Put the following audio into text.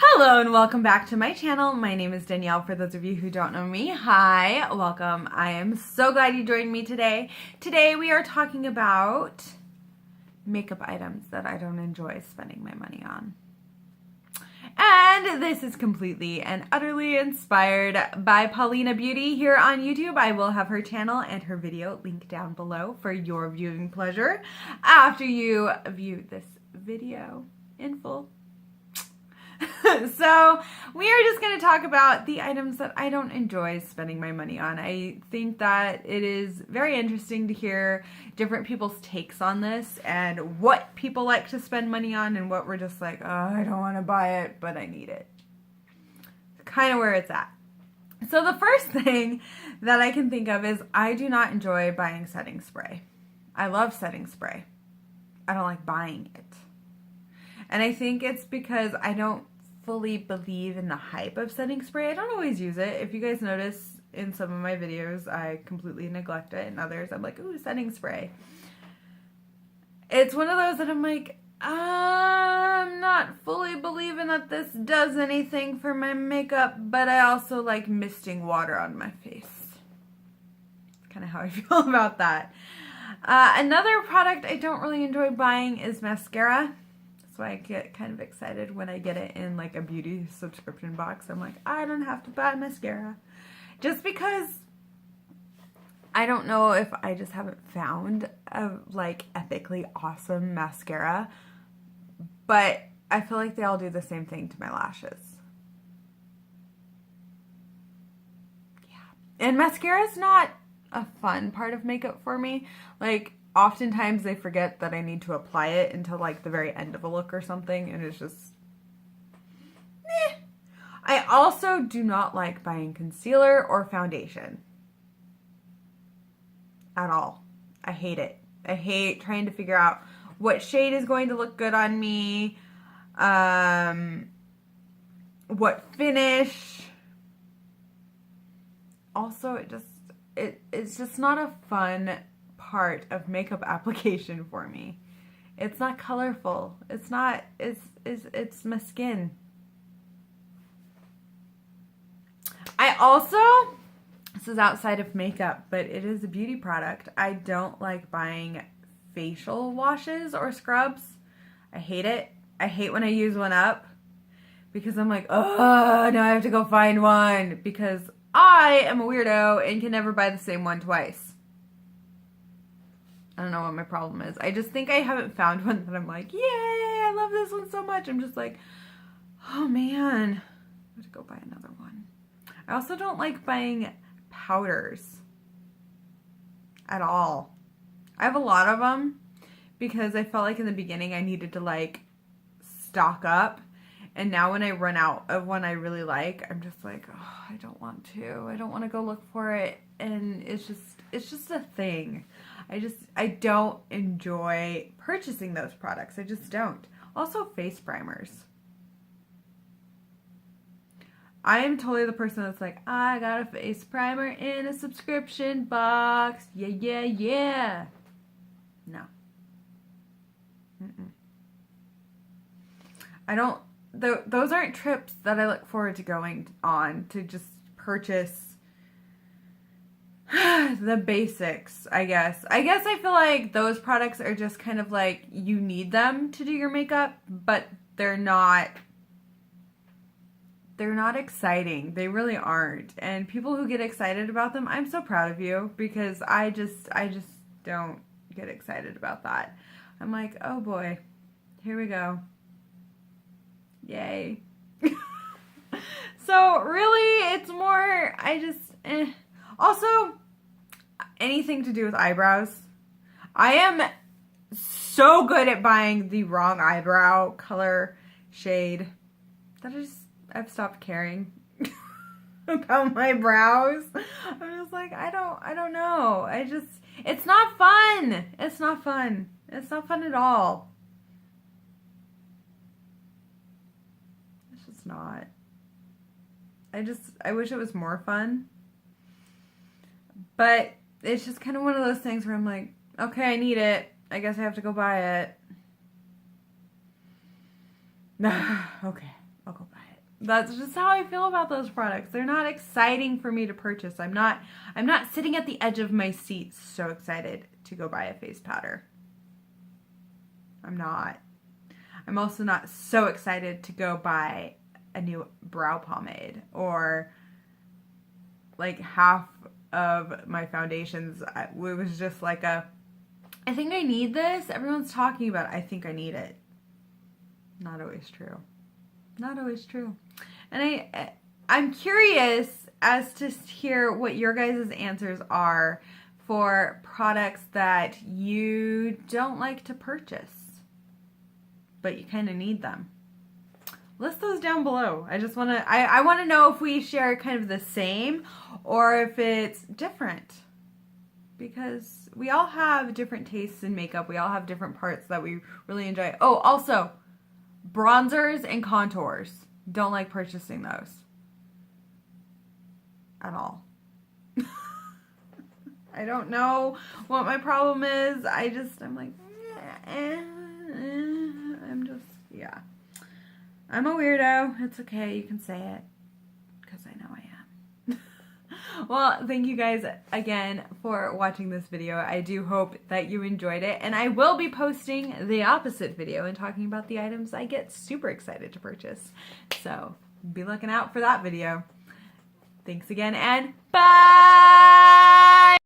Hello and welcome back to my channel. My name is Danielle. For those of you who don't know me, hi, welcome. I am so glad you joined me today. Today we are talking about makeup items that I don't enjoy spending my money on. And this is completely and utterly inspired by Paulina Beauty here on YouTube. I will have her channel and her video linked down below for your viewing pleasure after you view this video in full. So we are just going to talk about the items that I don't enjoy spending my money on. I think that it is very interesting to hear different people's takes on this and what people like to spend money on and what we're just like, oh, I don't want to buy it, but I need it. Kind of where it's at. So the first thing that I can think of is I do not enjoy buying setting spray. I love setting spray. I don't like buying it. And I think it's because I don't fully believe in the hype of setting spray. I don't always use it. If you guys notice in some of my videos, I completely neglect it. In others, I'm like, ooh, setting spray. It's one of those that I'm like, I'm not fully believing that this does anything for my makeup, but I also like misting water on my face. That's kind of how I feel about that. Another product I don't really enjoy buying is mascara. So I get kind of excited when I get it in like a beauty subscription box. I'm like, I don't have to buy mascara. Just because I don't know if I just haven't found a like epically awesome mascara. But I feel like they all do the same thing to my lashes. Yeah. And mascara is not a fun part of makeup for me. Like, oftentimes they forget that I need to apply it until like the very end of a look or something, and it's just I also do not like buying concealer or foundation at all. I hate it. I hate trying to figure out what shade is going to look good on me, what finish. Also, it's just not a fun part of makeup application for me. It's not colorful. It's my skin. I also, this is outside of makeup, but it is a beauty product. I don't like buying facial washes or scrubs. I hate it. I hate when I use one up because I'm like, oh, now I have to go find one because I am a weirdo and can never buy the same one twice. I don't know what my problem is. I just think I haven't found one that I'm like, yay, I love this one so much. I'm just like, oh man, I have to go buy another one. I also don't like buying powders at all. I have a lot of them because I felt like in the beginning I needed to like stock up. And now when I run out of one I really like, I'm just like, oh, I don't want to. I don't want to go look for it. And it's just a thing. I don't enjoy purchasing those products. I just don't. Also, face primers. I am totally the person that's like, I got a face primer in a subscription box. Yeah, yeah, yeah. No. I don't, those aren't trips that I look forward to going on to just purchase the basics, I guess. I feel like those products are just kind of like you need them to do your makeup, but they're not exciting. They really aren't. And people who get excited about them, I'm so proud of you because I just don't get excited about that. I'm like, oh boy, here we go. Yay. So really, it's more, Also, anything to do with eyebrows. I am so good at buying the wrong eyebrow color shade that I've stopped caring about my brows. I'm just like, I don't know. It's not fun. It's not fun. It's not fun at all. It's just not. I wish it was more fun. But it's just kind of one of those things where I'm like, okay, I need it. I guess I have to go buy it. Okay, I'll go buy it. That's just how I feel about those products. They're not exciting for me to purchase. I'm not sitting at the edge of my seat so excited to go buy a face powder. I'm not. I'm also not so excited to go buy a new brow pomade, or like half of my foundations. It was just like I think I need this. Everyone's talking about it. I think I need it. Not always true. Not always true. And I'm curious as to hear what your guys' answers are for products that you don't like to purchase, but you kind of need them. List those down below. I just want to, I want to know if we share kind of the same or if it's different, because we all have different tastes in makeup. We all have different parts that we really enjoy. Oh, also bronzers and contours. Don't like purchasing those at all. I don't know what my problem is. I'm like, I'm just, yeah. I'm a weirdo. It's okay. You can say it, because I know I am. Well, thank you guys again for watching this video. I do hope that you enjoyed it, and I will be posting the opposite video and talking about the items I get super excited to purchase. So be looking out for that video. Thanks again, and bye!